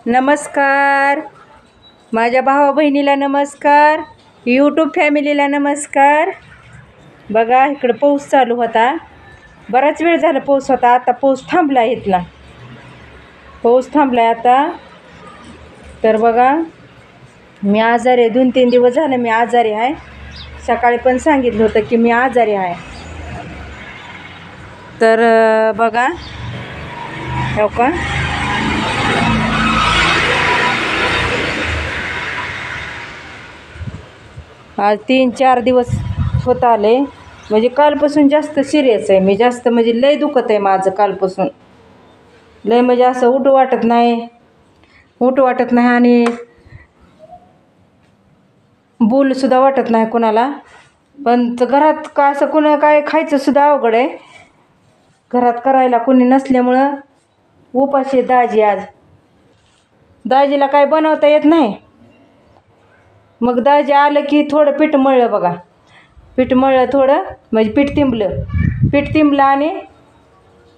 नमस्कार, माझ्या भावा बहिणीला नमस्कार, यूट्यूब फॅमिलीला नमस्कार. बघा इकडं पाऊस चालू होता, बराच वेळ झाला पाऊस होता. आता पाऊस थांबला, इथला पाऊस थांबला आता. तर बघा मी आजारी आहे, 2-3 दिवस झाले मी आजारी आहे. सकाळी पण सांगितलं होतं की मी आजारी आहे. तर बघा हो का, आज 3-4 दिवस होत आले. म्हणजे कालपासून जास्त सिरियस आहे मी, जास्त म्हणजे लय दुखत आहे माझं कालपासून. लय म्हणजे असं उठू वाटत नाही आणि बोलूसुद्धा वाटत नाही कोणाला. पण घरात का असं कुणा काय खायचंसुद्धा अवघड आहे. घरात करायला कोणी नसल्यामुळं उपाशी आहे दाजी. आज दाजीला काय बनवता येत नाही. मग दाजी आलं की थोडं पीठ मळलं बघा, पीठ मळलं थोडं, म्हणजे पीठ तिंबलं आणि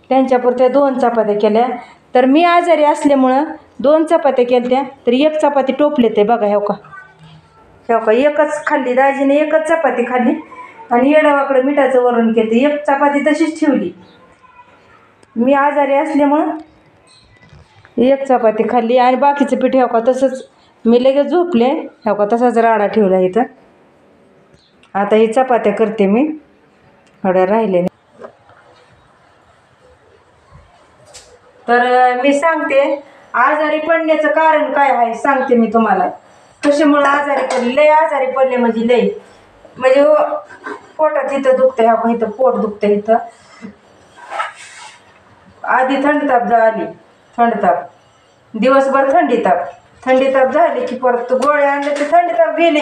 त्यांच्यापुरत्या 2 चपात्या केल्या. तर मी आजारी असल्यामुळं 2 चपात्या केल्या, तर 1 चपाती टोपले ते बघा. हो का एकच खाल्ली दाजीने, 1च चपाती खाल्ली आणि येडावाकडं मिठाचं वरण केलं. 1 चपाती तशीच ठेवली. मी आजारी असल्यामुळं 1 चपाती खाल्ली आणि बाकीचं पीठ हो का तसंच मी लगेच झोपले. हो का तसाच राडा ठेवला इथं. आता ही चपात्या करते मी, थोड्या राहिले. तर मी सांगते आजारी पडण्याचं कारण काय आहे, सांगते मी तुम्हाला. कशामुळे आजारी पडले, लय आजारी पडले म्हणजे लय, म्हणजे पोटात इथं दुखतंय. हो का इथं पोट दुखतंय इथं. आधी थंडताप झाली, थंडताप दिवसभर थंडीताप झाली की परत गोळ्या आणले तर थंडीताप गेले.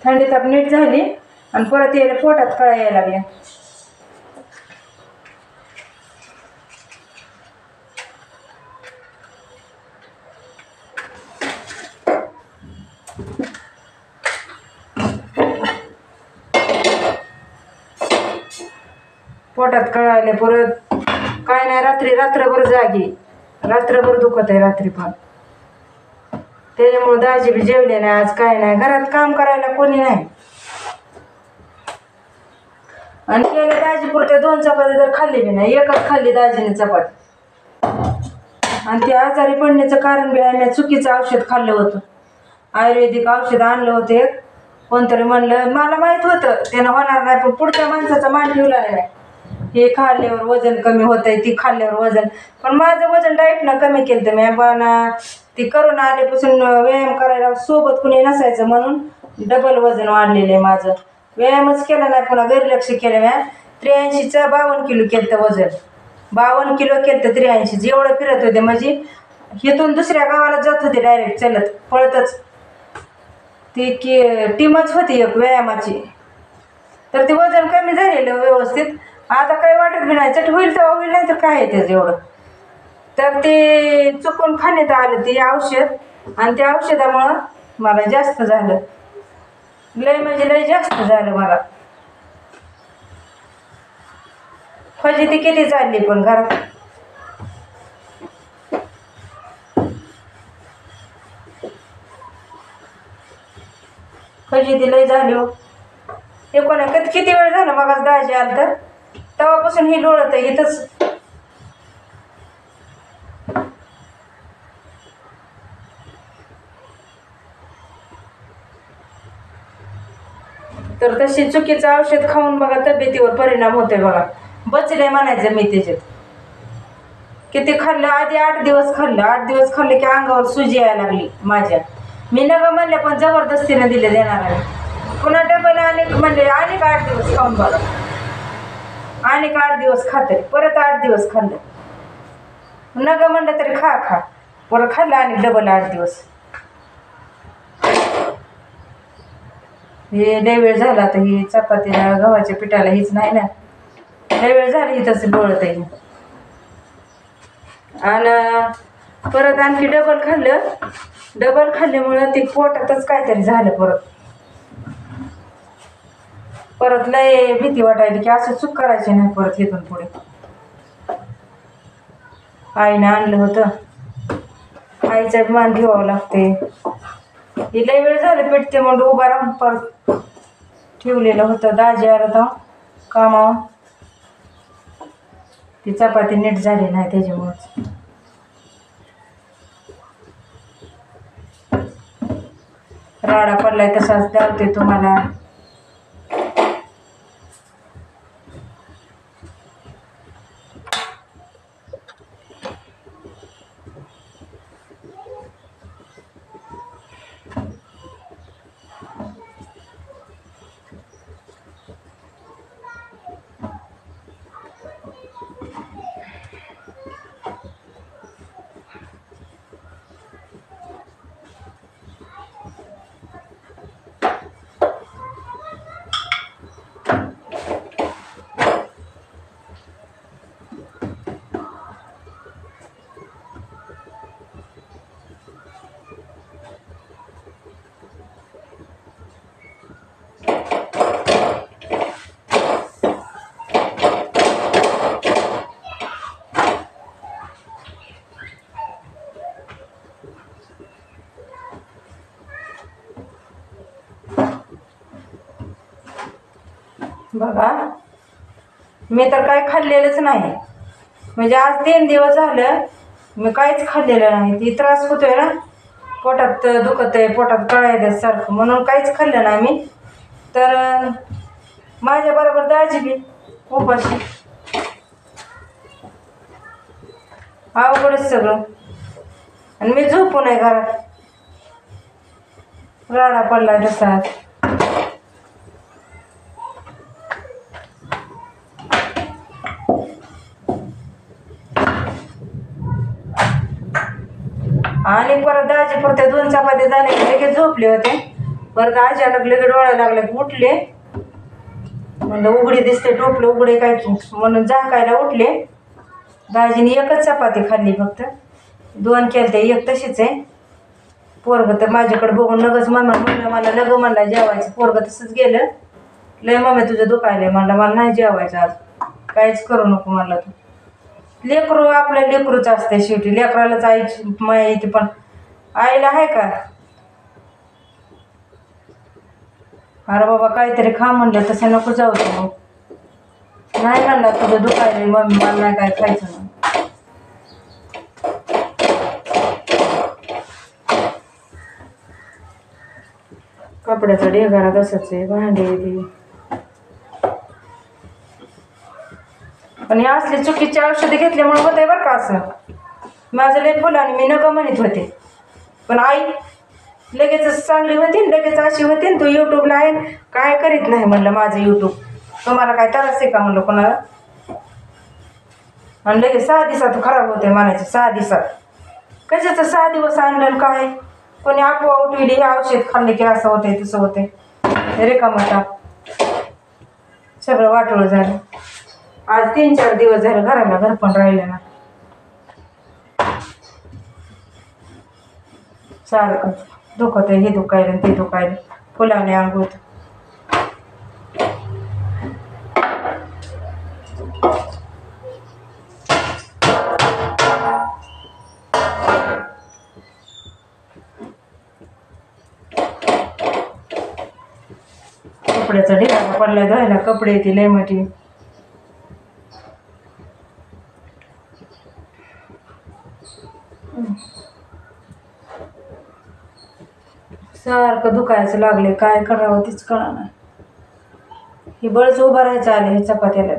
थंडीताप नीट झाली आणि परत यायला पोटात कळा यायला लागल्या. पोटात कळायला परत काय नाही. रात्रभर दुखत आहे रात्री पण. त्याच्यामुळे दाजी बी जेवले नाही आज. काय नाही, घरात काम करायला कोणी नाही. आणि केले दाजी पुरते 2 चपाती तर खाल्ली बी नाही, 1च खाल्ली दाजीने चपाती. आणि ते आजारी पडण्याचं कारण बी आहे, मी चुकीचं औषध खाल्लं होतं. आयुर्वेदिक औषध आणलं होतं एक. कोणतरी म्हणलं, मला माहीत होतं त्यानं होणार नाही, पण पुढच्या माणसाचा मान ठेवला नाही. हे खाल्ल्यावर वजन कमी होत आहे, ती खाल्ल्यावर वजन. पण माझं वजन डाएटनं कमी केलं तर मी. पण ती करोना आल्यापासून व्यायाम करायला सोबत कुणी नसायचं म्हणून डबल वजन वाढलेलं आहे माझं. व्यायामच केला नाही, पुन्हा गैरलक्ष केलं. मी 83चं 52 किलो केलं तर वजन. 52 किलो केलं तर 83. जेवढं फिरत होते म्हणजे इथून दुसऱ्या गावाला जात होते डायरेक्ट चालत पळतच. ती टीमच होती एक व्यायामाची. तर ते वजन कमी झालेलं व्यवस्थित. आता काही वाटत बी नाही, चट होईल तेव्हा होईल, नाही तर काय आहे त्याचं एवढं. तर ते चुकून खाण्यात आलं ते औषध, आणि त्या औषधामुळं मला जास्त झालं. लय म्हणजे लय जास्त झालं मला. फजिती किती चालली पण घरात. फजिती लय झाली हो. ते कोणा किती वेळ झाला मग दाजी आलं तर तेव्हापासून ही लोळत आहे इथंच. तर तशी चुकीचं औषध खाऊन बघा तब्येतीवर परिणाम होतोय बघा. बचले म्हणायचं मी त्याच्यात. किती खाल्लं आधी, 8 दिवस खाल्लं. 8 दिवस खाल्लं की अंगावर सुजी यायला लागली माझ्या. मी नका म्हणले पण जबरदस्तीने दिले देणाराने. पुन्हा डबल म्हणले 8 दिवस खाऊन बघा. 8 दिवस खाते, परत 8 दिवस खाल्लं. नका म्हणलं तरी खा परत खाल्लं आणि डबल 8 दिवस. हे लय वेळ झाला आता. ही चपातीला गव्हाच्या पिठाला हीच नाही ना, लय वेळ झाली ही तसं लोळत आहे. आणि परत आणखी डबल खाल्ल्यामुळं ते पोटातच काहीतरी झालं. परत लय भीती वाटायली की असं चूक करायची नाही परत इथून पुढे. आईने आणलं होतं. आईचा मान ठेवावं लागते. हे लय वेळ झालं पेटते म्हणून उभा राहून परत ठेवलेलं होतं. दाजी आला तर कामावर, ती चपाती नीट झाली नाही त्याच्यामुळंच. राडा पडलाय तसाच दावते तुम्हाला. बघा, मी तर काय खाल्लेलंच नाही. म्हणजे आज 3 दिवस झालं मी काहीच खाल्लेलं नाही. ती त्रास होतोय ना, पोटात दुखत आहे, पोटात कळायचं सारखं, म्हणून काहीच खाल्लं नाही मी. तर माझ्याबरोबर दाजी बी उपाशी. अवघडच सगळं. आणि मी झोपून आहे घरात, राडा पडला तसाच. आणि परत दाजी पुरते 2 चपात्या झाले की लगेच झोपले होते. परत अचानक लगेच डोळ्या लागले की उठले. म्हणलं उघडी दिसते, टोपलं उघडे काय की, म्हणून झाकायला उठले. दाजीने एकच चपाती खाल्ली फक्त. 2 केलते, एक तशीच आहे. पोरगं तर माझ्याकडे बघून लगच मम्मी मला लग म्हणला जेवायचं. पोरगं तसंच गेलं. लय मम्मी तुझं दुखायलंय म्हणलं, मला नाही जेवायचं आज, काहीच करू नको म्हणलं तू. लेकरू आपलं लेकरूच असते शेवटी. लेकरालाच आईची माया येते, पण आईला आहे का? अरे बाबा काहीतरी खा म्हणलं, तसं नको जाऊ तू. नाही म्हणला तुझं दुखायलंय मम्मी, मला नाही काय खायचं म्हणून. कपड्याचा ढेगारा तसंच आहे, भांडे ती. पण हे असले चुकीची औषधे घेतल्यामुळे होतंय बरं का असं. माझं लय फुलाने मी नका म्हणत होते, पण आई लगेचच चांगली होती, लगेच अशी होती. तू यूट्यूबला आहे काय करीत नाही म्हणलं माझं यूट्यूब, तुम्हाला काय त्रास आहे का म्हणलं कोणाला. आणि लगेच 6 दिवसात खराब होते म्हणायचे. 6 दिवसात कशाचं 6 दिवस आणलं काय? कोणी आपोआ उठविली, हे औषध खाल्ले की असं होतंय तसं होतंय. रिकामं सगळं वाटोळं झालं. आज 3-4 दिवस झाले घराला घर पण राहिलं ना. सारखं दुखत आहे, हे दुखायलं ते दुखायलं, फुलावणे अंग होत. कपड्याचा ढिगारा पडलाय धुवायला, कपडे येते लय मोठी. सारखं दुखायचं लागले, काय करावं तीच कळा नाही. ही बळच उभं राहायचं आले हे चपात्याला.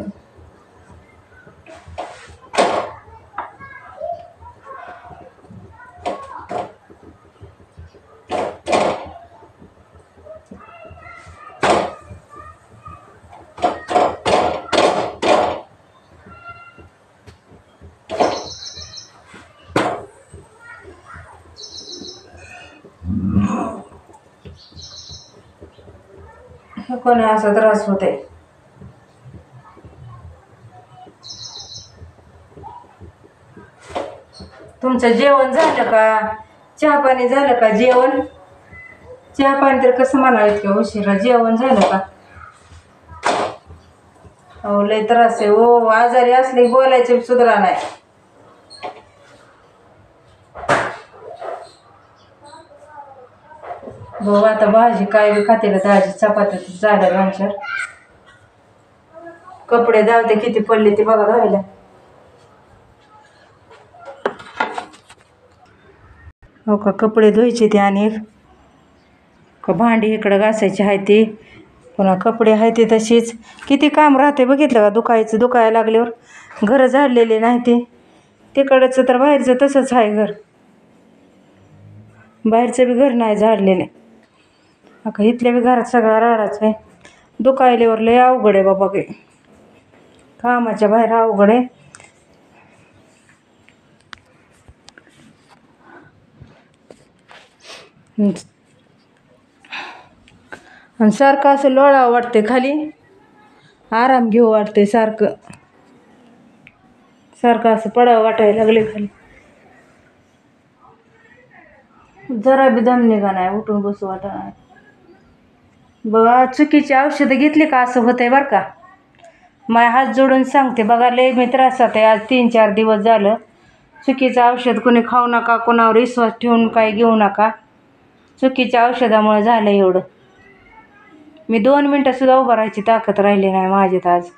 कोणी असा त्रास होते. तुमचं जेवण झालं का? चहा पाणी झालं का? जेवण चहा पाणी तर कसं म्हणावं इतक्या उशिरा? जेवण झालं का? हो लय त्रास आहे हो. आजारी असले बोलायचे सुधरा नाही. भाऊ आता भाजी काय बी खाते का दाजी, चपात्या झाल्या दोन-चार. कपडे धावते किती पडले ते बघा धुवायला. हो का, कपडे धुवायचे ते आणि का भांडी इकडं घासायची आहे ती, पुन्हा कपडे आहे ते तशीच. किती काम राहते बघितलं का, दुखायला लागल्यावर. घरं झाडलेले नाही ते, तिकडचं तर बाहेरचं तसंच आहे घर, बाहेरचं बी घर नाही झाडलेलं. का इथल्या बी घरात सगळा राडाच आहे. दुखायल्यावर लय अवघड आहे बाबा, काही कामाच्या बाहेर अवघड आहे. आणि सारखं असं लोळावं वाटते खाली, आराम घेऊ वाटते सारखं असं पडावं वाटायला लागले खाली. जरा बी दम निघा नाही, उठून बसू वाटा नाही बघा. चुकीची औषधं घेतली का असं होतंय बरं का. माय हात जोडून सांगते बघा, लय मी त्रासात आहे. आज 3-4 दिवस झालं. चुकीचं औषध कोणी खाऊ नका, कोणावर विश्वास ठेवून काही घेऊ नका. चुकीच्या औषधामुळे झालं एवढं. मी 2 मिनटं सुद्धा उभं राहायची ताकद राहिली नाही माझ्यात आज.